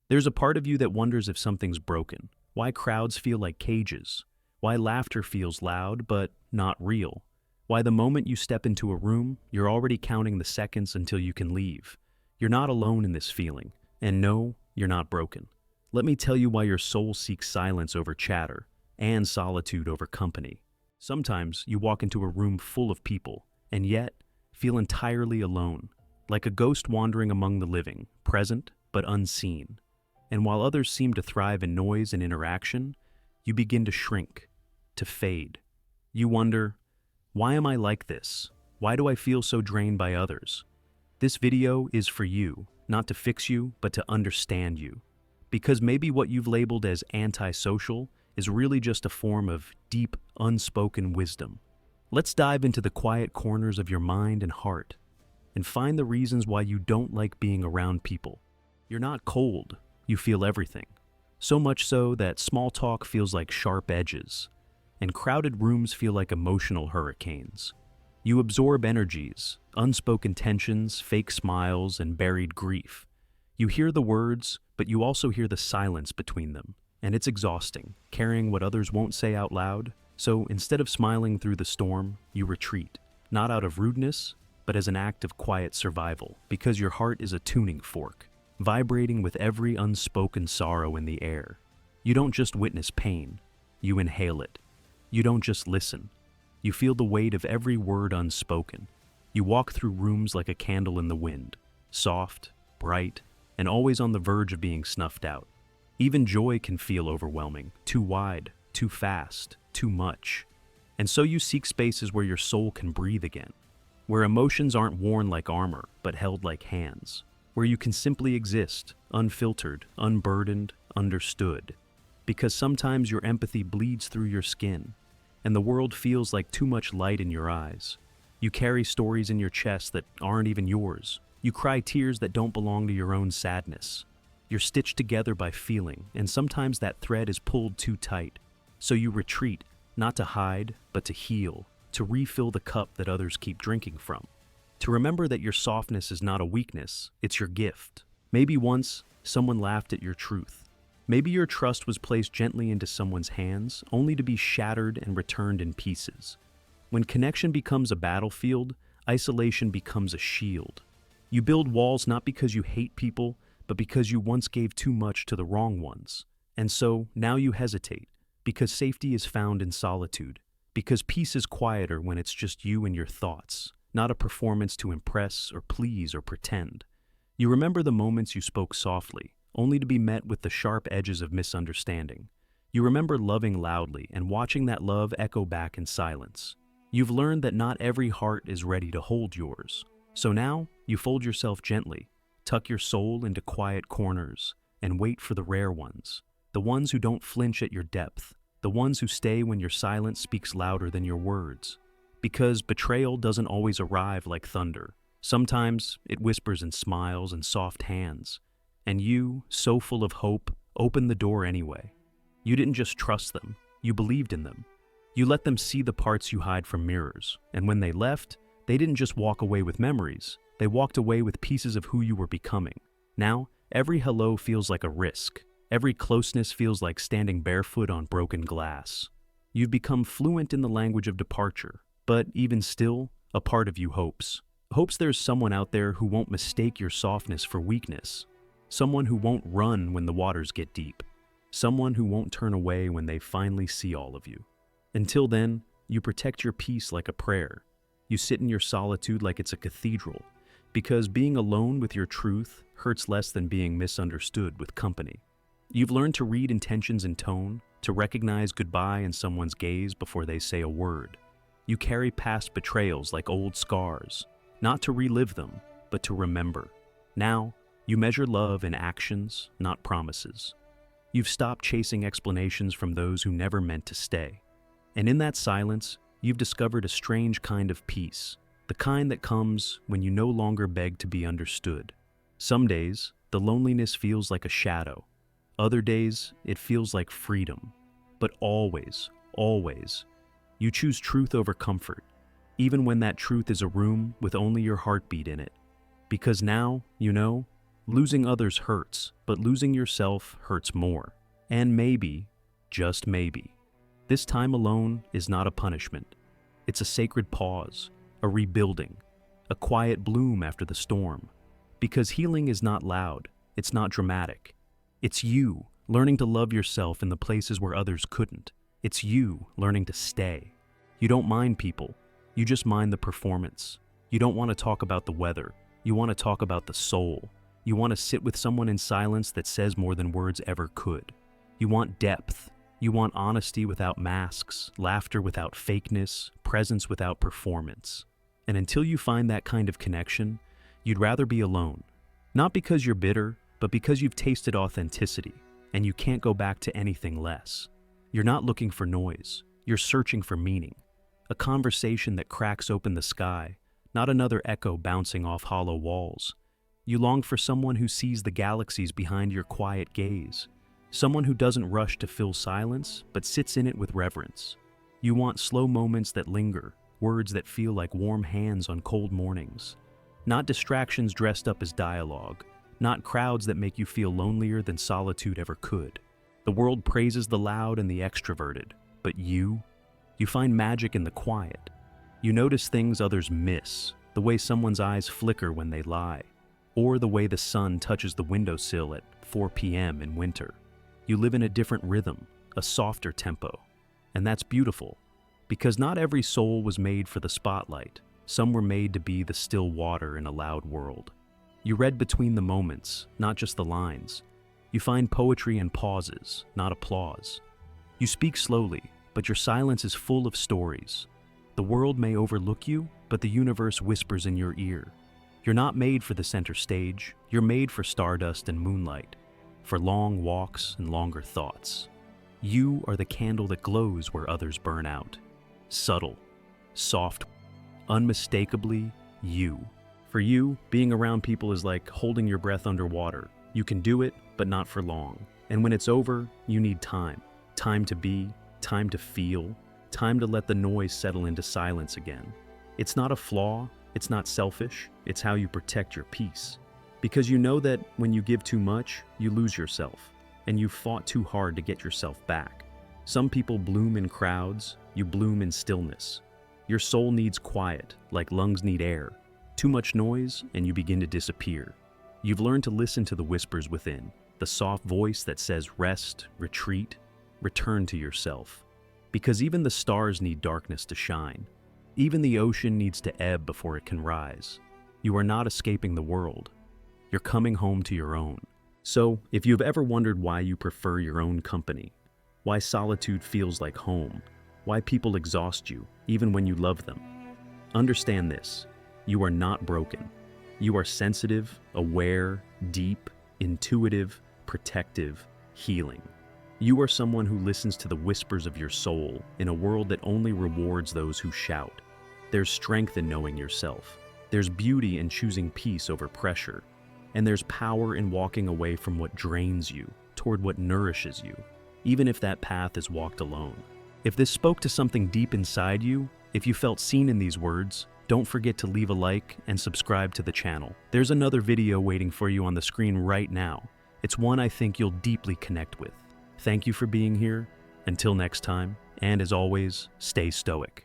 There's a part of you that wonders if something's broken, why crowds feel like cages, why laughter feels loud but not real, why the moment you step into a room, you're already counting the seconds until you can leave. You're not alone in this feeling, and no, you're not broken. Let me tell you why your soul seeks silence over chatter and solitude over company. Sometimes you walk into a room full of people, and yet feel entirely alone, like a ghost wandering among the living, present but unseen. And while others seem to thrive in noise and interaction, you begin to shrink, to fade. You wonder, why am I like this? Why do I feel so drained by others? This video is for you, not to fix you, but to understand you. Because maybe what you've labeled as antisocial is really just a form of deep, unspoken wisdom. Let's dive into the quiet corners of your mind and heart and find the reasons why you don't like being around people. You're not cold, you feel everything. So much so that small talk feels like sharp edges, and crowded rooms feel like emotional hurricanes. You absorb energies, unspoken tensions, fake smiles, and buried grief. You hear the words, but you also hear the silence between them. And it's exhausting, carrying what others won't say out loud. So instead of smiling through the storm, you retreat, not out of rudeness, but as an act of quiet survival, because your heart is a tuning fork, vibrating with every unspoken sorrow in the air. You don't just witness pain, you inhale it. You don't just listen, you feel the weight of every word unspoken. You walk through rooms like a candle in the wind, soft, bright, and always on the verge of being snuffed out. Even joy can feel overwhelming, too wide, too fast, too much. And so you seek spaces where your soul can breathe again, where emotions aren't worn like armor, but held like hands, where you can simply exist, unfiltered, unburdened, understood. Because sometimes your empathy bleeds through your skin, and the world feels like too much light in your eyes. You carry stories in your chest that aren't even yours. You cry tears that don't belong to your own sadness. You're stitched together by feeling, and sometimes that thread is pulled too tight. So you retreat, not to hide, but to heal, to refill the cup that others keep drinking from. To remember that your softness is not a weakness, it's your gift. Maybe once, someone laughed at your truth. Maybe your trust was placed gently into someone's hands, only to be shattered and returned in pieces. When connection becomes a battlefield, isolation becomes a shield. You build walls not because you hate people, but because you once gave too much to the wrong ones. And so, now you hesitate, because safety is found in solitude, because peace is quieter when it's just you and your thoughts, not a performance to impress or please or pretend. You remember the moments you spoke softly, only to be met with the sharp edges of misunderstanding. You remember loving loudly and watching that love echo back in silence. You've learned that not every heart is ready to hold yours. So now, you fold yourself gently, tuck your soul into quiet corners, and wait for the rare ones, the ones who don't flinch at your depth, the ones who stay when your silence speaks louder than your words. Because betrayal doesn't always arrive like thunder. Sometimes it whispers in smiles and soft hands. And you, so full of hope, opened the door anyway. You didn't just trust them, you believed in them. You let them see the parts you hide from mirrors, and when they left, they didn't just walk away with memories, they walked away with pieces of who you were becoming. Now, every hello feels like a risk. Every closeness feels like standing barefoot on broken glass. You've become fluent in the language of departure, but even still, a part of you hopes. Hopes there's someone out there who won't mistake your softness for weakness. Someone who won't run when the waters get deep. Someone who won't turn away when they finally see all of you. Until then, you protect your peace like a prayer. You sit in your solitude like it's a cathedral, because being alone with your truth hurts less than being misunderstood with company. You've learned to read intentions in tone, to recognize goodbye in someone's gaze before they say a word. You carry past betrayals like old scars, not to relive them, but to remember. Now, you measure love in actions, not promises. You've stopped chasing explanations from those who never meant to stay. And in that silence, you've discovered a strange kind of peace, the kind that comes when you no longer beg to be understood. Some days, the loneliness feels like a shadow. Other days, it feels like freedom. But always, always, you choose truth over comfort, even when that truth is a room with only your heartbeat in it. Because now, you know, Losing others hurts, but losing yourself hurts more. And maybe, just maybe, this time alone is not a punishment. It's a sacred pause, a rebuilding, a quiet bloom after the storm. Because healing is not loud, it's not dramatic. It's you learning to love yourself in the places where others couldn't. It's you learning to stay. You don't mind people, you just mind the performance. You don't want to talk about the weather, you want to talk about the soul. You want to sit with someone in silence that says more than words ever could. You want depth. You want honesty without masks, laughter without fakeness, presence without performance. And until you find that kind of connection, you'd rather be alone. Not because you're bitter, but because you've tasted authenticity, and you can't go back to anything less. You're not looking for noise. You're searching for meaning. A conversation that cracks open the sky, not another echo bouncing off hollow walls. You long for someone who sees the galaxies behind your quiet gaze. Someone who doesn't rush to fill silence, but sits in it with reverence. You want slow moments that linger, words that feel like warm hands on cold mornings. Not distractions dressed up as dialogue, not crowds that make you feel lonelier than solitude ever could. The world praises the loud and the extroverted, but you find magic in the quiet. You notice things others miss, the way someone's eyes flicker when they lie, or the way the sun touches the windowsill at 4 p.m. in winter. You live in a different rhythm, a softer tempo. And that's beautiful, because not every soul was made for the spotlight. Some were made to be the still water in a loud world. You read between the moments, not just the lines. You find poetry in pauses, not applause. You speak slowly, but your silence is full of stories. The world may overlook you, but the universe whispers in your ear. You're not made for the center stage. You're made for stardust and moonlight, for long walks and longer thoughts. You are the candle that glows where others burn out. Subtle, soft, unmistakably you. For you, being around people is like holding your breath underwater. You can do it, but not for long. And when it's over, you need time. Time to be, time to feel, time to let the noise settle into silence again. It's not a flaw, it's not selfish, it's how you protect your peace. Because you know that when you give too much, you lose yourself, and you've fought too hard to get yourself back. Some people bloom in crowds, you bloom in stillness. Your soul needs quiet, like lungs need air. Too much noise, and you begin to disappear. You've learned to listen to the whispers within, the soft voice that says rest, retreat, return to yourself. Because even the stars need darkness to shine. Even the ocean needs to ebb before it can rise. You are not escaping the world. You're coming home to your own. So, if you've ever wondered why you prefer your own company, why solitude feels like home, why people exhaust you, even when you love them, understand this. You are not broken. You are sensitive, aware, deep, intuitive, protective, healing. You are someone who listens to the whispers of your soul in a world that only rewards those who shout. There's strength in knowing yourself. There's beauty in choosing peace over pressure. And there's power in walking away from what drains you toward what nourishes you, even if that path is walked alone. If this spoke to something deep inside you, if you felt seen in these words, don't forget to leave a like and subscribe to the channel. There's another video waiting for you on the screen right now. It's one I think you'll deeply connect with. Thank you for being here. Until next time, and as always, stay stoic.